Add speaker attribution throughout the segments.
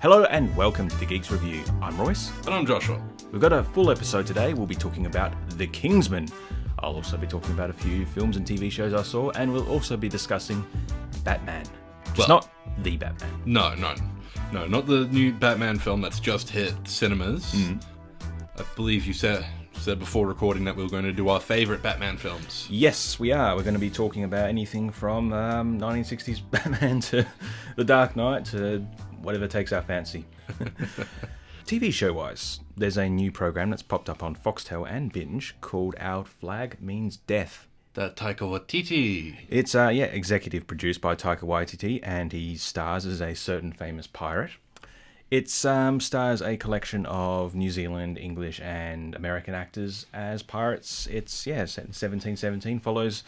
Speaker 1: Hello and welcome to the Geeks Review. I'm Royce.
Speaker 2: And I'm Joshua.
Speaker 1: We've got a full episode today. We'll be talking about The Kingsman. I'll also be talking about a few films and TV shows I saw, and we'll also be discussing Batman. Just not the Batman.
Speaker 2: No, not the new Batman film that's just hit cinemas. I believe you said before recording that we were going to do our favourite Batman films.
Speaker 1: Yes, we are. We're going to be talking about anything from 1960s Batman to The Dark Knight to whatever takes our fancy. TV show-wise, there's a new program that's popped up on Foxtel and Binge called Our Flag Means Death.
Speaker 2: That Taika Waititi.
Speaker 1: It's executive produced by Taika Waititi, and he stars as a certain famous pirate. It stars a collection of New Zealand, English, and American actors as pirates. It's set in 1717. Follows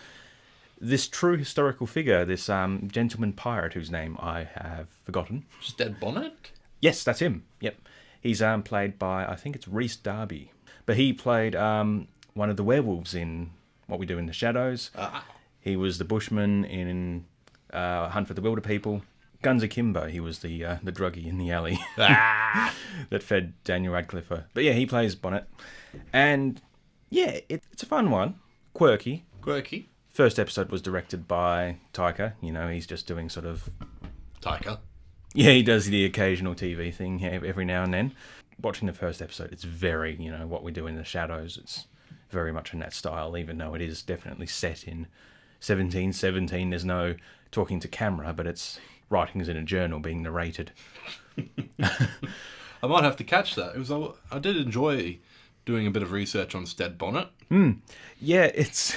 Speaker 1: this true historical figure, this gentleman pirate whose name I have forgotten.
Speaker 2: Stead Bonnet?
Speaker 1: Yes, that's him. Yep. He's played by, I think it's Rhys Darby. But he played one of the werewolves in What We Do in the Shadows. He was the bushman in Hunt for the Wilder People. Guns Akimbo, he was the druggie in the alley that fed Daniel Radcliffe. But yeah, he plays Bonnet. And yeah, it's a fun one. Quirky. First episode was directed by Taika. You know, he's just doing sort of...
Speaker 2: Taika?
Speaker 1: Yeah, he does the occasional TV thing every now and then. Watching the first episode, it's very, What We Do in the Shadows. It's very much in that style, even though it is definitely set in 1717. There's no talking to camera, but it's writings in a journal being narrated.
Speaker 2: I might have to catch that. I did enjoy doing a bit of research on Stead Bonnet.
Speaker 1: Yeah, it's...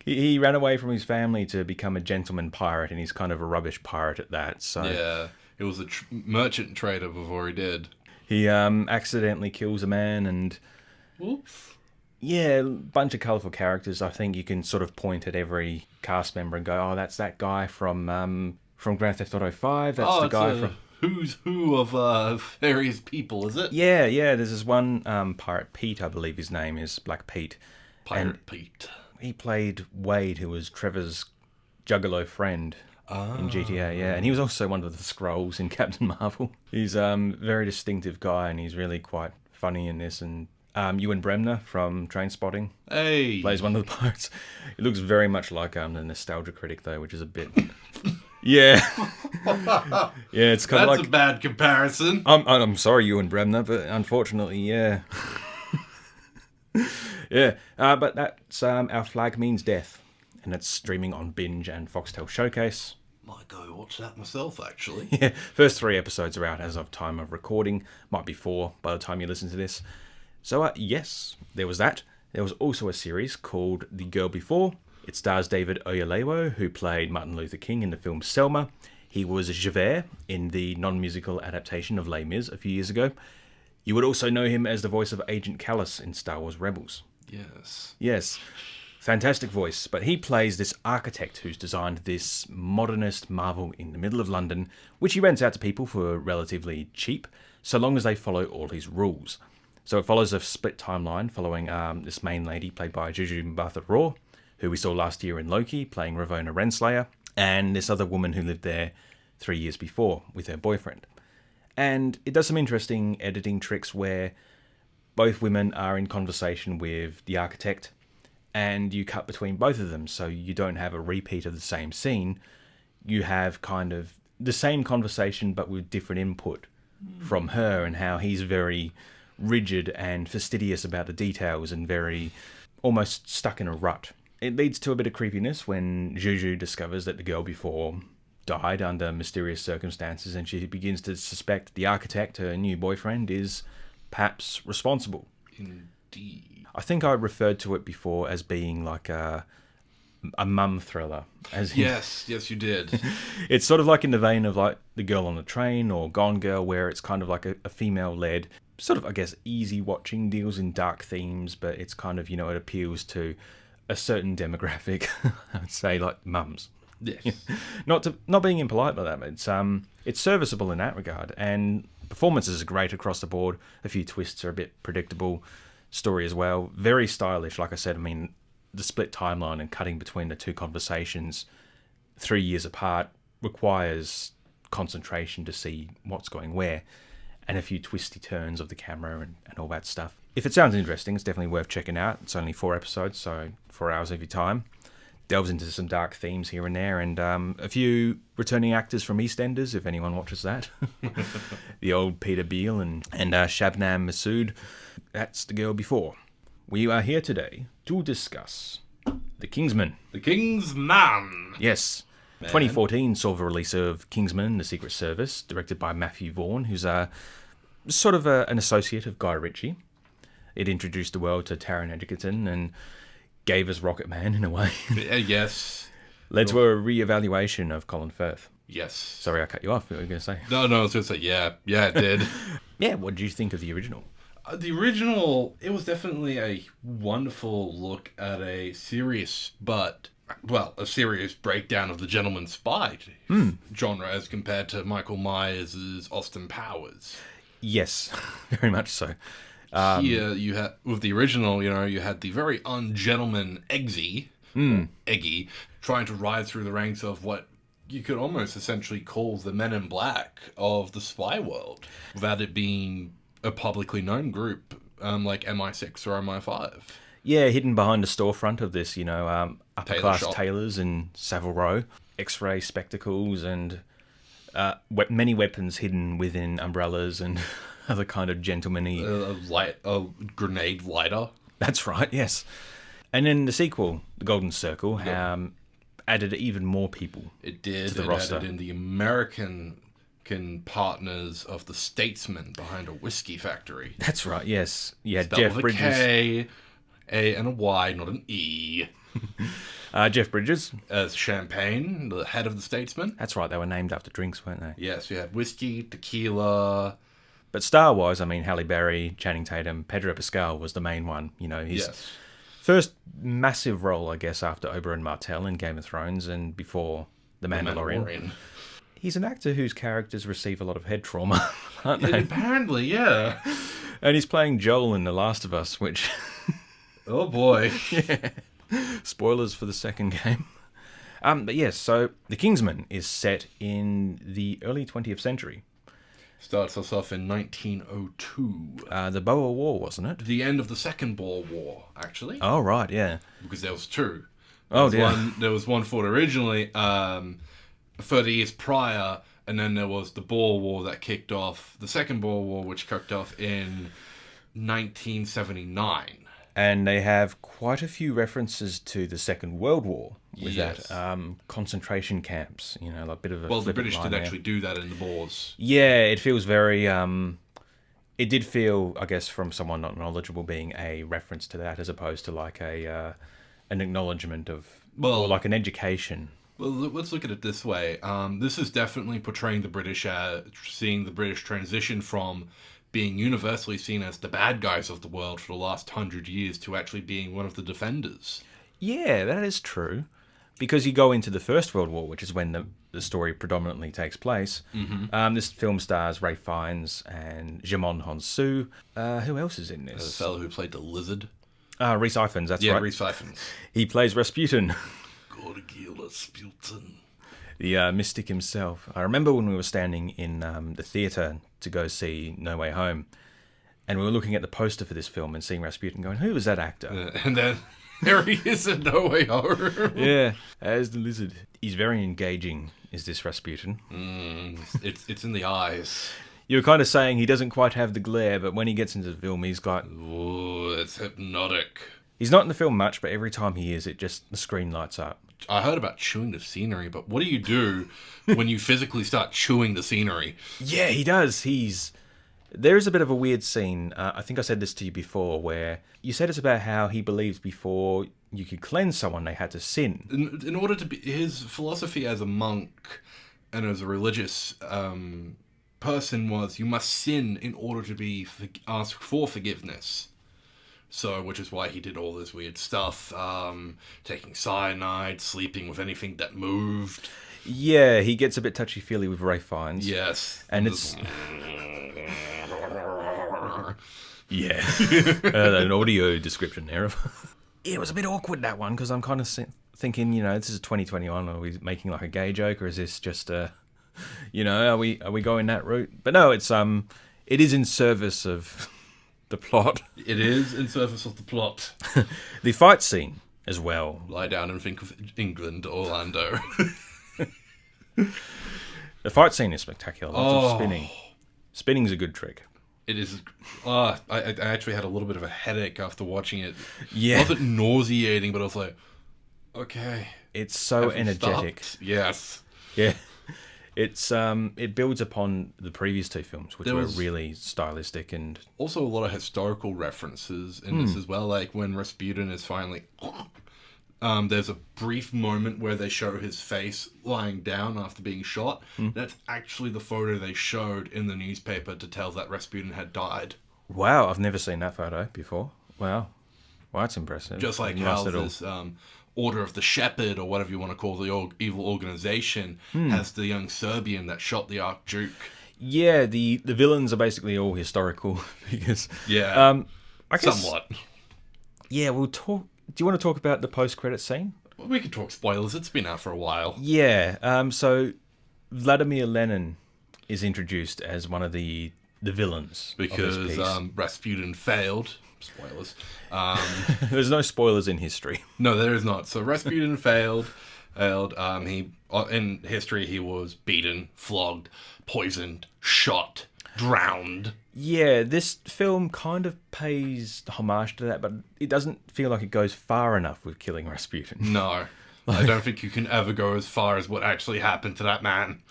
Speaker 1: He ran away from his family to become a gentleman pirate, and he's kind of a rubbish pirate at that. So
Speaker 2: yeah, he was a merchant trader before he did.
Speaker 1: He accidentally kills a man, and...
Speaker 2: Oops.
Speaker 1: Yeah, a bunch of colourful characters. I think you can sort of point at every cast member and go, oh, that's that guy from Grand Theft Auto 5. That's the guy from...
Speaker 2: Who's who of various people, is it?
Speaker 1: Yeah, there's this one pirate, Pete, I believe his name is, Black Pete.
Speaker 2: Pete.
Speaker 1: He played Wade, who was Trevor's juggalo friend in GTA, yeah. And he was also one of the Skrulls in Captain Marvel. He's a very distinctive guy, and he's really quite funny in this. And Ewan Bremner from Trainspotting plays one of the pirates. It looks very much like the Nostalgia Critic, though, which is a bit... Yeah. Yeah, it's kind of like...
Speaker 2: That's a bad comparison.
Speaker 1: I'm sorry, Ewan Bremner, but unfortunately, yeah. Yeah, but that's Our Flag Means Death, and it's streaming on Binge and Foxtel Showcase.
Speaker 2: Might go watch that myself, actually.
Speaker 1: Yeah, first 3 episodes are out as of time of recording. Might be 4 by the time you listen to this. So, yes, there was that. There was also a series called The Girl Before. It stars David Oyelowo, who played Martin Luther King in the film Selma. He was Javert in the non-musical adaptation of Les Mis a few years ago. You would also know him as the voice of Agent Callus in Star Wars Rebels. Yes. Fantastic voice. But he plays this architect who's designed this modernist marvel in the middle of London, which he rents out to people for relatively cheap, so long as they follow all his rules. So it follows a split timeline following this main lady played by Juju Mbatha-Raw, who we saw last year in Loki, playing Ravonna Renslayer, and this other woman who lived there 3 years before with her boyfriend. And it does some interesting editing tricks where both women are in conversation with the architect, and you cut between both of them, so you don't have a repeat of the same scene. You have kind of the same conversation, but with different input from her, and how he's very rigid and fastidious about the details and very almost stuck in a rut. It leads to a bit of creepiness when Juju discovers that the girl before died under mysterious circumstances, and she begins to suspect the architect, her new boyfriend, is perhaps responsible.
Speaker 2: Indeed.
Speaker 1: I think I referred to it before as being like a mum thriller.
Speaker 2: Yes, you did.
Speaker 1: It's sort of like in the vein of like The Girl on the Train or Gone Girl, where it's kind of like a female-led, sort of, I guess, easy watching, deals in dark themes, but it's kind of, it appeals to a certain demographic. I would say like mums.
Speaker 2: Yes.
Speaker 1: Not being impolite by that, but it's serviceable in that regard, and performances are great across the board. A few twists are a bit predictable. Story as well, very stylish. Like I said, I mean, the split timeline and cutting between the two conversations 3 years apart requires concentration to see what's going where, and a few twisty turns of the camera and all that stuff. If it sounds interesting, it's definitely worth checking out. It's only 4 episodes, so 4 hours of your time. Delves into some dark themes here and there, and a few returning actors from EastEnders, if anyone watches that. The old Peter Beale and Shabnam Masood. That's The Girl Before. We are here today to discuss The Kingsman.
Speaker 2: The Kingsman!
Speaker 1: Yes. Man. 2014 saw the release of Kingsman, The Secret Service, directed by Matthew Vaughn, who's sort of an associate of Guy Ritchie. It introduced the world to Taron Egerton and gave us Rocket Man in a way.
Speaker 2: Yes.
Speaker 1: Led to a re-evaluation of Colin Firth.
Speaker 2: Yes.
Speaker 1: Sorry, I cut you off. What were you going to say?
Speaker 2: No, I was going to say, yeah, it did.
Speaker 1: Yeah, what did you think of the original?
Speaker 2: The original, it was definitely a wonderful look at a serious breakdown of the gentleman spy genre as compared to Michael Myers' Austin Powers.
Speaker 1: Yes, very much so.
Speaker 2: Here, you had, with the original, you had the very ungentleman Eggsy, Eggy, trying to rise through the ranks of what you could almost essentially call the Men in Black of the spy world, without it being a publicly known group like MI6 or MI5.
Speaker 1: Yeah, hidden behind the storefront of this, upper-class tailors in Savile Row, X-ray spectacles, and many weapons hidden within umbrellas and other kind of gentlemanly...
Speaker 2: A grenade lighter.
Speaker 1: That's right, yes. And then the sequel, The Golden Circle, added even more people.
Speaker 2: It did.
Speaker 1: To the roster.
Speaker 2: Added in the American partners of the statesman behind a whiskey factory.
Speaker 1: That's right, yes. Yeah,
Speaker 2: spelled
Speaker 1: Jeff
Speaker 2: with
Speaker 1: Bridges.
Speaker 2: A K, A and a Y, not an E.
Speaker 1: Jeff Bridges.
Speaker 2: As Champagne, the head of the statesman.
Speaker 1: That's right, they were named after drinks, weren't they?
Speaker 2: Yes, you had whiskey, tequila.
Speaker 1: But star-wise, I mean, Halle Berry, Channing Tatum, Pedro Pascal was the main one. His first massive role, I guess, after Oberyn Martell in Game of Thrones and before The Mandalorian. He's an actor whose characters receive a lot of head trauma, aren't they?
Speaker 2: Apparently, yeah.
Speaker 1: And he's playing Joel in The Last of Us, which...
Speaker 2: Oh, boy.
Speaker 1: Yeah. Spoilers for the second game. But yes, so The Kingsman is set in the early 20th century.
Speaker 2: Starts us off in 1902.
Speaker 1: The Boer War, wasn't it?
Speaker 2: The end of the Second Boer War, actually.
Speaker 1: Oh, right, yeah.
Speaker 2: Because there was two. There was one fought originally 30 years prior, and then there was the Boer War that kicked off, the Second Boer War, which kicked off in 1979.
Speaker 1: And they have quite a few references to the Second World War with that concentration camps, like a bit of a...
Speaker 2: Well, the British did actually do that in the Boers.
Speaker 1: Yeah, it feels very... it did feel, I guess, from someone not knowledgeable, being a reference to that as opposed to like an acknowledgement of... or like an education.
Speaker 2: Well, let's look at it this way. This is definitely portraying the British as... seeing the British transition from being universally seen as the bad guys of the world for the last 100 years to actually being one of the defenders. Yeah,
Speaker 1: that is true. Because you go into the First World War, which is when the story predominantly takes place. Mm-hmm. This film stars Ralph Fiennes and Djimon Hounsou. Who else is in this?
Speaker 2: The fellow who played the lizard.
Speaker 1: Rhys Ifans, that's right.
Speaker 2: Yeah, Rhys Ifans.
Speaker 1: He plays Rasputin.
Speaker 2: Gorgil Rasputin.
Speaker 1: The mystic himself. I remember when we were standing in the theatre to go see No Way Home, and we were looking at the poster for this film and seeing Rasputin going, who is that actor?
Speaker 2: And then there he is in No Way Home.
Speaker 1: Yeah, as the lizard. He's very engaging, is this Rasputin.
Speaker 2: It's in the eyes.
Speaker 1: You were kind of saying he doesn't quite have the glare, but when he gets into the film, he's got...
Speaker 2: Ooh, it's hypnotic.
Speaker 1: He's not in the film much, but every time he is, the screen lights up.
Speaker 2: I heard about chewing the scenery, but what do you do when you physically start chewing the scenery?
Speaker 1: Yeah, he does. There's a bit of a weird scene. I think I said this to you before, where you said it's about how he believes before you could cleanse someone, they had to sin.
Speaker 2: In order to be... His philosophy as a monk and as a religious person was, you must sin in order to be asked for forgiveness. So, which is why he did all this weird stuff, taking cyanide, sleeping with anything that moved.
Speaker 1: Yeah, he gets a bit touchy-feely with Ralph Fiennes.
Speaker 2: Yes.
Speaker 1: And it's... yeah. An audio description there. It was a bit awkward, that one, because I'm kind of thinking, this is 2021, are we making like a gay joke, or is this just a Are we going that route? But no, it is in service of the plot.
Speaker 2: It is in service of the plot.
Speaker 1: The fight scene as well.
Speaker 2: Lie down and think of England, Orlando.
Speaker 1: The fight scene is spectacular. Lots of spinning. Spinning's a good trick.
Speaker 2: It is. I actually had a little bit of a headache after watching it.
Speaker 1: Yeah.
Speaker 2: It wasn't nauseating, but I was like, okay.
Speaker 1: It's so energetic.
Speaker 2: Yes.
Speaker 1: Yeah. It builds upon the previous two films, which were really stylistic and...
Speaker 2: Also a lot of historical references in this as well. Like when Rasputin is finally... there's a brief moment where they show his face lying down after being shot. That's actually the photo they showed in the newspaper to tell that Rasputin had died.
Speaker 1: Wow, I've never seen that photo before. Wow. Well, that's impressive.
Speaker 2: Just like how this Order of the Shepherd, or whatever you want to call the evil organization, has the young Serbian that shot the Archduke.
Speaker 1: Yeah, the villains are basically all historical figures.
Speaker 2: Yeah,
Speaker 1: I guess,
Speaker 2: somewhat.
Speaker 1: Yeah, we'll talk... Do you want to talk about the post-credit scene?
Speaker 2: Well, we could talk spoilers. It's been out for a while.
Speaker 1: Yeah. So Vladimir Lenin is introduced as one of the villains
Speaker 2: because
Speaker 1: of this piece.
Speaker 2: Rasputin failed. Spoilers.
Speaker 1: There's no spoilers in history.
Speaker 2: No, there is not. So Rasputin failed. He in history he was beaten, flogged, poisoned, shot, drowned.
Speaker 1: Yeah, this film kind of pays homage to that, but it doesn't feel like it goes far enough with killing Rasputin.
Speaker 2: No. I don't think you can ever go as far as what actually happened to that man.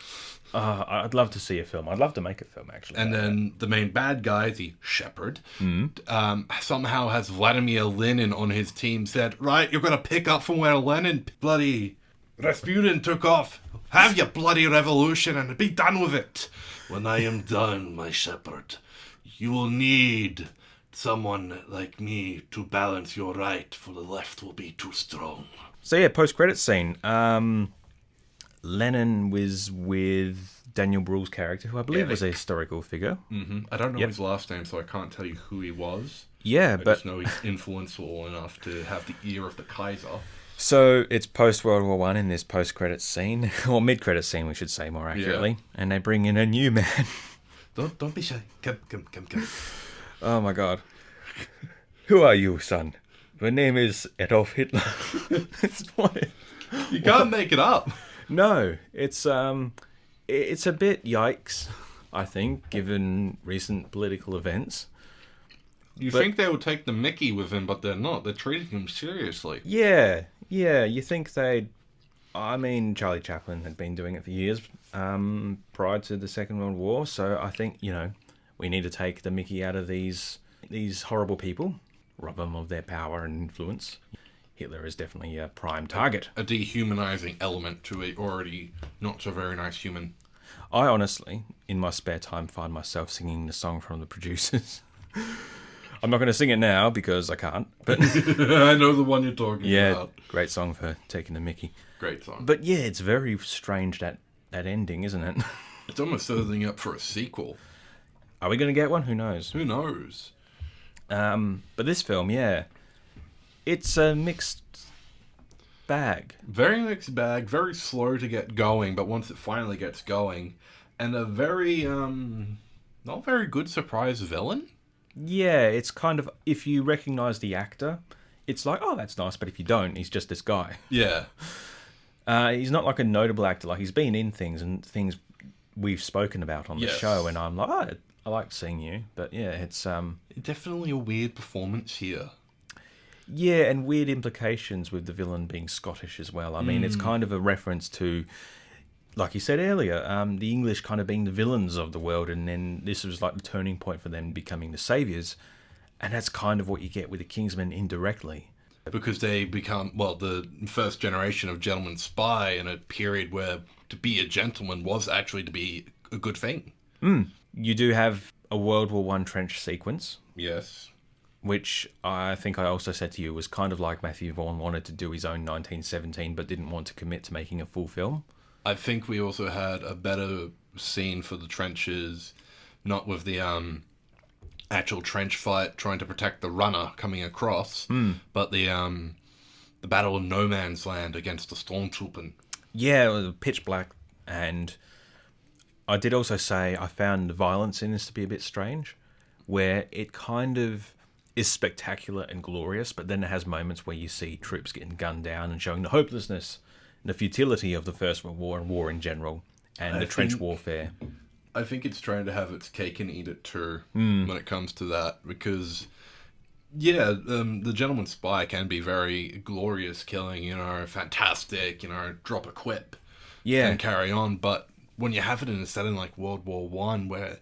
Speaker 1: I'd love to see a film. I'd love to make a film, actually.
Speaker 2: And then the main bad guy, the shepherd, somehow has Vladimir Lenin on his team, said, right, you're going to pick up from where Lenin bloody Rasputin took off. Have your bloody revolution and be done with it. When I am done, my shepherd, you will need someone like me to balance your right, for the left will be too strong.
Speaker 1: So yeah, post-credits scene. Lennon was with Daniel Bruhl's character, who I believe was a historical figure.
Speaker 2: Mm-hmm. I don't know his last name, so I can't tell you who he was.
Speaker 1: Yeah,
Speaker 2: I
Speaker 1: but...
Speaker 2: just know he's influential enough to have the ear of the Kaiser.
Speaker 1: So it's post-World War I in this post-credits scene, or mid-credits scene, we should say more accurately, and they bring in a new man.
Speaker 2: Don't be shy. Come.
Speaker 1: Oh my god. Who are you, son? My name is Adolf Hitler. It's funny.
Speaker 2: You can't make it up.
Speaker 1: No, it's a bit yikes, I think, given recent political events.
Speaker 2: You think they would take the mickey with him, but they're not. They're treating him seriously.
Speaker 1: Yeah, you think they'd... I mean, Charlie Chaplin had been doing it for years prior to the Second World War, so I think, we need to take the mickey out of these horrible people, rob them of their power and influence. Hitler is definitely a prime target.
Speaker 2: A dehumanizing element to a already not so very nice human.
Speaker 1: I honestly, in my spare time, find myself singing the song from The Producers. I'm not going to sing it now because I can't. But
Speaker 2: I know the one you're talking about.
Speaker 1: Yeah, great song for taking the mickey.
Speaker 2: Great song.
Speaker 1: But yeah, it's very strange, that ending, isn't it?
Speaker 2: It's almost setting up for a sequel.
Speaker 1: Are we going to get one? Who knows?
Speaker 2: Who knows?
Speaker 1: But this film, yeah, it's a mixed bag.
Speaker 2: Very mixed bag, very slow to get going, but once it finally gets going, and a very, not very good surprise villain.
Speaker 1: Yeah, it's kind of, if you recognise the actor, it's like, oh, that's nice, but if you don't, he's just this guy.
Speaker 2: Yeah.
Speaker 1: He's not like a notable actor, like he's been in things we've spoken about on the show, and I'm like, oh, I like seeing you, but yeah, it's...
Speaker 2: Definitely a weird performance here.
Speaker 1: Yeah, and weird implications with the villain being Scottish as well. I mean, it's kind of a reference to, like you said earlier, the English kind of being the villains of the world, and then this was like the turning point for them becoming the saviours, and that's kind of what you get with the Kingsmen indirectly.
Speaker 2: Because they become, the first generation of gentleman spy in a period where to be a gentleman was actually to be a good thing.
Speaker 1: You do have a World War I trench sequence.
Speaker 2: Yes.
Speaker 1: Which I think I also said to you was kind of like Matthew Vaughn wanted to do his own 1917 but didn't want to commit to making a full film.
Speaker 2: I think we also had a better scene for the trenches, not with the actual trench fight trying to protect the runner coming across, but the Battle of No Man's Land against the Stormtrooper.
Speaker 1: Yeah, it was pitch black, and I did also say I found the violence in this to be a bit strange, where it kind of is spectacular and glorious, but then it has moments where you see troops getting gunned down and showing the hopelessness and the futility of the First World War and war in general, and the trench warfare.
Speaker 2: I think it's trying to have its cake and eat it too when it comes to that, because the Gentleman Spy can be very glorious killing, fantastic, drop a quip and carry on, but when you have it in a setting like World War One, where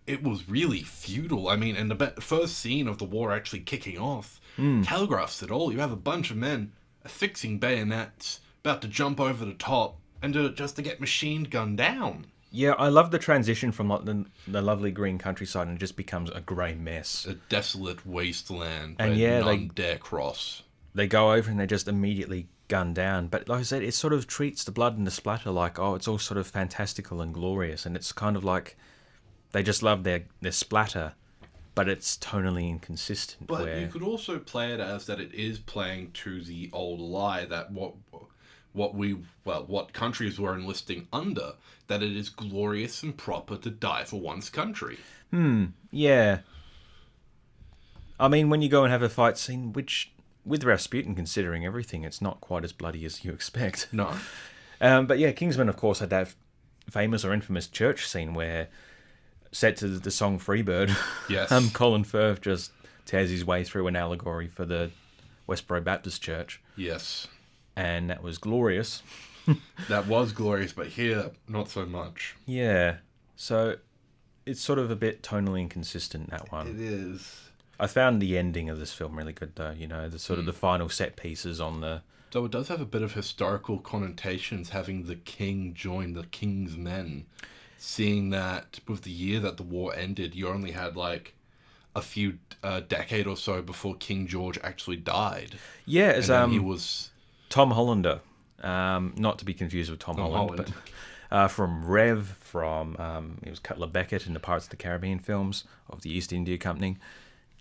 Speaker 2: it was really feudal, I mean, and the first scene of the war actually kicking off telegraphs it all. You have a bunch of men affixing bayonets, about to jump over the top, and just to get machine gunned down.
Speaker 1: Yeah, I love the transition from like the lovely green countryside, and it just becomes a grey mess.
Speaker 2: A desolate wasteland
Speaker 1: and
Speaker 2: where none dare cross.
Speaker 1: They go over and they just immediately gun down. But like I said, it sort of treats the blood and the splatter like, it's all sort of fantastical and glorious. And it's kind of like they just love their splatter, but it's tonally inconsistent.
Speaker 2: But you could also play it as that it is playing to the old lie that what countries were enlisting under, that it is glorious and proper to die for one's country.
Speaker 1: Yeah. I mean, when you go and have a fight scene, which, with Rasputin considering everything, it's not quite as bloody as you expect.
Speaker 2: No.
Speaker 1: But yeah, Kingsman, of course, had that famous or infamous church scene where, set to the song Freebird,
Speaker 2: yes,
Speaker 1: Colin Firth just tears his way through an allegory for the Westboro Baptist Church.
Speaker 2: Yes.
Speaker 1: And that was glorious.
Speaker 2: That was glorious, but here, not so much.
Speaker 1: Yeah. So, it's sort of a bit tonally inconsistent, that one.
Speaker 2: It is.
Speaker 1: I found the ending of this film really good, though. The sort of the final set pieces on the...
Speaker 2: So it does have a bit of historical connotations, having the king join the king's men. Seeing that with the year that the war ended, you only had like a few decade or so before King George actually died.
Speaker 1: Yeah, as
Speaker 2: he was
Speaker 1: Tom Hollander, not to be confused with Tom Holland. But from Rev, he was Cutler Beckett in the Pirates of the Caribbean films of the East India Company.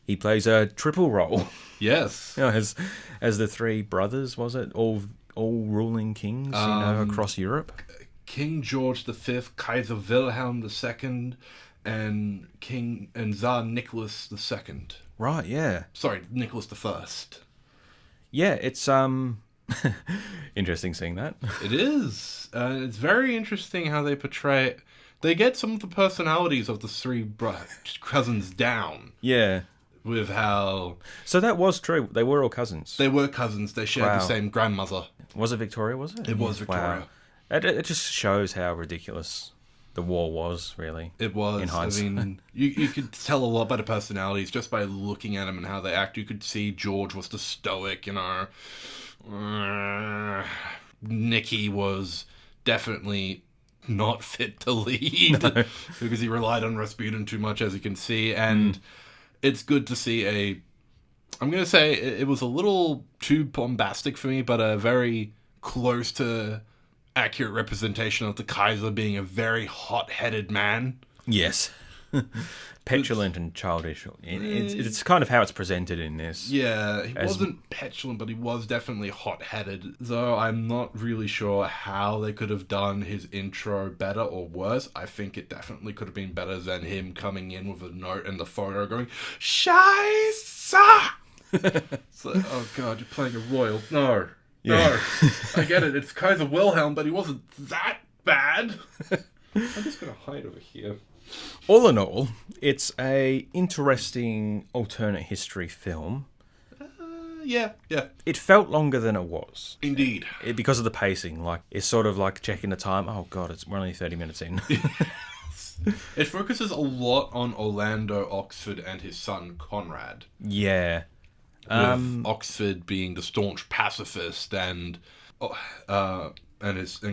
Speaker 1: He plays a triple role.
Speaker 2: Yes,
Speaker 1: as the three brothers, was it all ruling kings, across Europe.
Speaker 2: King George V, Kaiser Wilhelm II, and Tsar Nicholas II.
Speaker 1: Right, yeah.
Speaker 2: Sorry, Nicholas I.
Speaker 1: Yeah, it's interesting seeing that.
Speaker 2: It is. It's very interesting how they portray it. They get some of the personalities of the three cousins down.
Speaker 1: Yeah.
Speaker 2: With how...
Speaker 1: So that was true. They were all cousins.
Speaker 2: They were cousins. They shared the same grandmother.
Speaker 1: Was it Victoria, was it?
Speaker 2: It was Victoria.
Speaker 1: Wow. It just shows how ridiculous the war was, really.
Speaker 2: It was.
Speaker 1: In hindsight.
Speaker 2: I mean, you could tell a lot about the personalities just by looking at them and how they act. You could see George was the stoic, Nicky was definitely not fit to lead because he relied on Rasputin too much, as you can see. And it's good to see I'm going to say it was a little too bombastic for me, but a very close to accurate representation of the Kaiser being a very hot-headed man.
Speaker 1: Yes. Petulant and childish. It's kind of how it's presented in this.
Speaker 2: Yeah, he wasn't petulant, but he was definitely hot-headed. Though I'm not really sure how they could have done his intro better or worse. I think it definitely could have been better than him coming in with a note and the photo going, Scheisse! It's like, oh god, you're playing a royal. No. Yeah. No, I get it. It's Kaiser Wilhelm, but he wasn't that bad. I'm just going to hide over here.
Speaker 1: All in all, it's a interesting alternate history film.
Speaker 2: Yeah.
Speaker 1: It felt longer than it was.
Speaker 2: Indeed.
Speaker 1: Because of the pacing. Like, it's sort of like checking the time. Oh, God, we're only 30 minutes in.
Speaker 2: It focuses a lot on Orlando Oxford and his son, Conrad.
Speaker 1: Yeah.
Speaker 2: With Oxford being the staunch pacifist and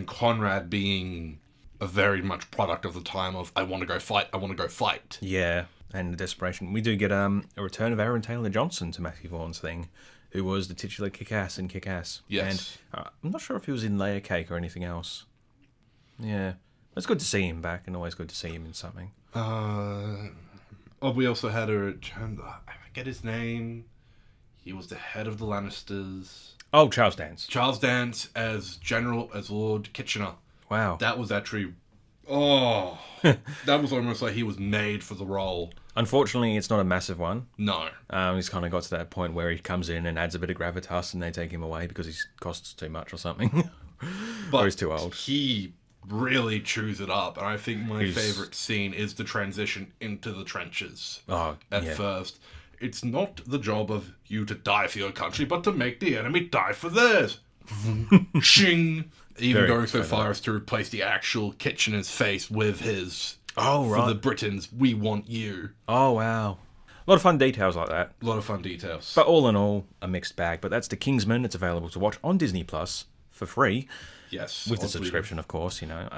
Speaker 2: Conrad being a very much product of the time of I want to go fight.
Speaker 1: Yeah, and the desperation. We do get a return of Aaron Taylor Johnson to Matthew Vaughan's thing, who was the titular Kick-Ass in Kick-Ass.
Speaker 2: Yes.
Speaker 1: And I'm not sure if he was in Layer Cake or anything else. Yeah. It's good to see him back, and always good to see him in something.
Speaker 2: We also had a return. I forget his name. He was the head of the Lannisters.
Speaker 1: Oh, Charles Dance.
Speaker 2: Charles Dance as Lord Kitchener.
Speaker 1: Wow.
Speaker 2: That was actually Oh, that was almost like he was made for the role.
Speaker 1: Unfortunately, it's not a massive one.
Speaker 2: No.
Speaker 1: He's kind of got to that point where he comes in and adds a bit of gravitas and they take him away because he costs too much or something.
Speaker 2: But
Speaker 1: or he's too old.
Speaker 2: He really chews it up. And I think my favourite scene is the transition into the trenches. At first. It's not the job of you to die for your country, but to make the enemy die for theirs. Shing! Even going so far as to replace the actual Kitchener's face with his...
Speaker 1: Oh, right.
Speaker 2: For the Britons, we want you.
Speaker 1: Oh, wow. A lot of fun details like that.
Speaker 2: A lot of fun details.
Speaker 1: But all in all, a mixed bag. But that's The Kingsman. It's available to watch on Disney Plus for free.
Speaker 2: Yes.
Speaker 1: With the subscription, of course, you know.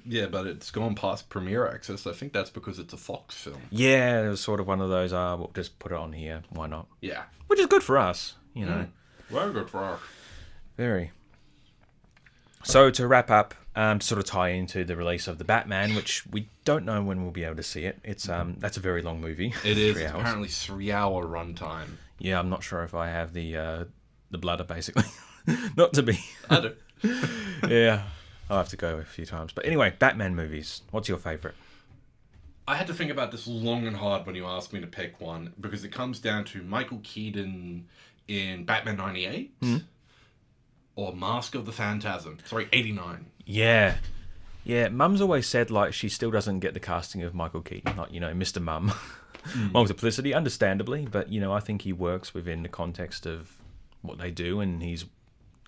Speaker 2: Yeah, but it's gone past Premiere Access. I think that's because it's a Fox film.
Speaker 1: Yeah, it was sort of one of those, we'll just put it on here. Why not?
Speaker 2: Yeah.
Speaker 1: Which is good for us, you know.
Speaker 2: Very good for us.
Speaker 1: Very. So to wrap up, to sort of tie into the release of The Batman, which we don't know when we'll be able to see it. It's that's a very long movie.
Speaker 2: It is. It's apparently 3-hour runtime.
Speaker 1: Yeah, I'm not sure if I have the bladder, basically. Not to be.
Speaker 2: I do.
Speaker 1: Yeah, I'll have to go a few times. But anyway, Batman movies. What's your favourite?
Speaker 2: I had to think about this long and hard when you asked me to pick one, because it comes down to Michael Keaton in Batman 98 or Mask of the Phantasm. Sorry, 89.
Speaker 1: Yeah. Yeah, Mum's always said, like, she still doesn't get the casting of Michael Keaton. Like, you know, Mr. Mum. Multiplicity, understandably. But, you know, I think he works within the context of what they do, and he's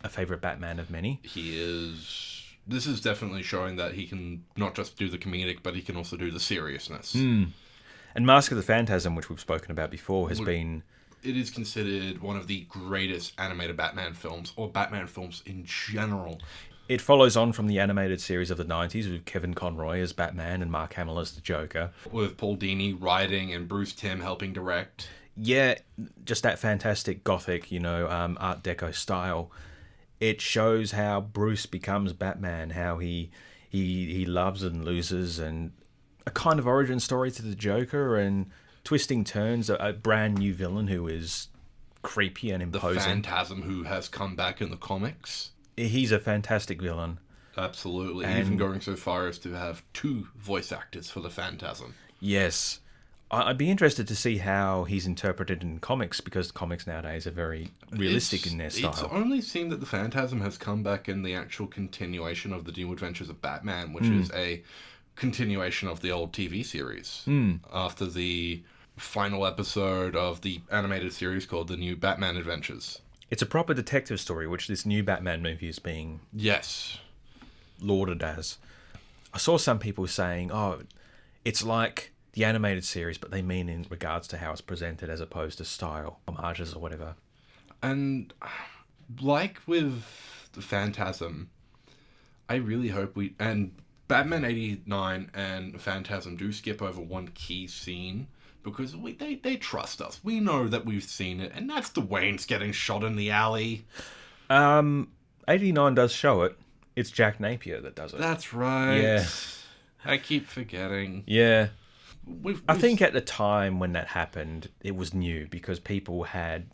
Speaker 1: a favourite Batman of many.
Speaker 2: He is. This is definitely showing that he can not just do the comedic, but he can also do the seriousness.
Speaker 1: And Mask of the Phantasm, which we've spoken about before, has been...
Speaker 2: It is considered one of the greatest animated Batman films, or Batman films in general.
Speaker 1: It follows on from the animated series of the 90s with Kevin Conroy as Batman and Mark Hamill as the Joker.
Speaker 2: With Paul Dini writing and Bruce Timm helping direct.
Speaker 1: Yeah, just that fantastic gothic, you know, Art Deco style. It shows how Bruce becomes Batman, how he loves and loses, and a kind of origin story to the Joker, and twisting turns, a brand new villain who is creepy and imposing.
Speaker 2: The Phantasm, who has come back in the comics.
Speaker 1: He's a fantastic villain.
Speaker 2: Absolutely. And even going so far as to have 2 voice actors for the Phantasm.
Speaker 1: Yes. I'd be interested to see how he's interpreted in comics, because comics nowadays are very realistic in their style.
Speaker 2: It's only seemed that the Phantasm has come back in the actual continuation of the New Adventures of Batman, which is a continuation of the old TV series. After the final episode of the animated series called The New Batman Adventures.
Speaker 1: It's a proper detective story, which this new Batman movie is being lauded as. I saw some people saying, it's like the animated series, but they mean in regards to how it's presented as opposed to style, homages or whatever.
Speaker 2: And like with the Phantasm, I really hope and Batman 89 and Phantasm do skip over one key scene, because they trust us. We know that we've seen it, and that's the Waynes getting shot in the alley.
Speaker 1: 89 does show it. It's Jack Napier that does it.
Speaker 2: That's right.
Speaker 1: Yeah.
Speaker 2: I keep forgetting.
Speaker 1: Yeah. I think at the time when that happened, it was new, because people had...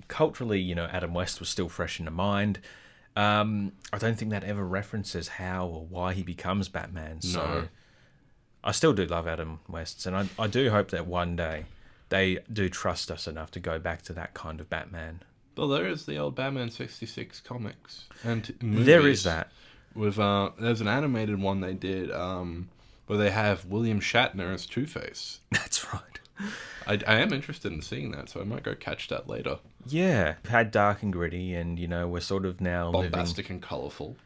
Speaker 1: culturally, you know, Adam West was still fresh in the mind. I don't think that ever references how or why he becomes Batman. So
Speaker 2: No.
Speaker 1: I still do love Adam West, and I do hope that one day they do trust us enough to go back to that kind of Batman.
Speaker 2: Well, there is the old Batman 66 comics and movies.
Speaker 1: There is that.
Speaker 2: With there's an animated one they did where they have William Shatner as Two-Face.
Speaker 1: That's right.
Speaker 2: I am interested in seeing that, so I might go catch that later.
Speaker 1: Yeah, had dark and gritty, and you know, we're sort of now
Speaker 2: bombastic and colourful.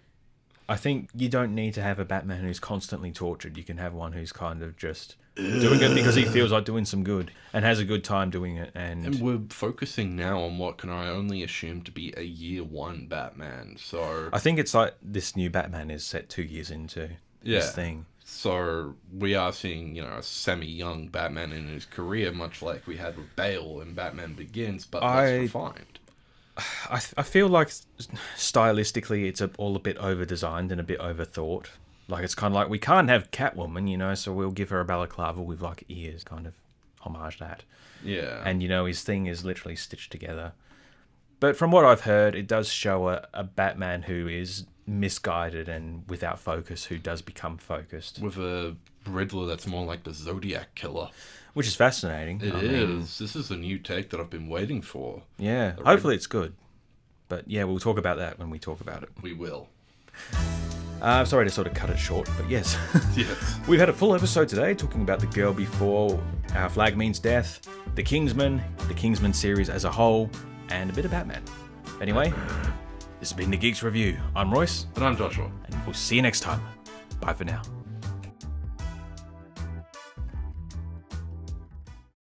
Speaker 1: I think you don't need to have a Batman who's constantly tortured. You can have one who's kind of just doing it because he feels like doing some good and has a good time doing it. And
Speaker 2: we're focusing now on what can I only assume to be a year 1 Batman. So
Speaker 1: I think it's like this new Batman is set 2 years into this thing.
Speaker 2: So we are seeing, you know, a semi-young Batman in his career, much like we had with Bale in Batman Begins, but less refined.
Speaker 1: I feel like stylistically it's all a bit over-designed and a bit overthought. Like, it's kind of like, we can't have Catwoman, you know, so we'll give her a balaclava with, like, ears, kind of homage that.
Speaker 2: Yeah.
Speaker 1: And, you know, his thing is literally stitched together. But from what I've heard, it does show a Batman who is misguided and without focus who does become focused.
Speaker 2: With a Riddler that's more like the Zodiac Killer.
Speaker 1: Which is fascinating.
Speaker 2: It is. This is a new take that I've been waiting for.
Speaker 1: Yeah, hopefully it's good. But yeah, we'll talk about that when we talk about it.
Speaker 2: We will.
Speaker 1: Sorry to sort of cut it short, but yes.
Speaker 2: Yes.
Speaker 1: We've had a full episode today talking about The Girl Before, Our Flag Means Death, The Kingsman series as a whole, and a bit of Batman. Anyway, this has been the Geeks Review. I'm Royce.
Speaker 2: And I'm Joshua.
Speaker 1: And we'll see you next time. Bye for now.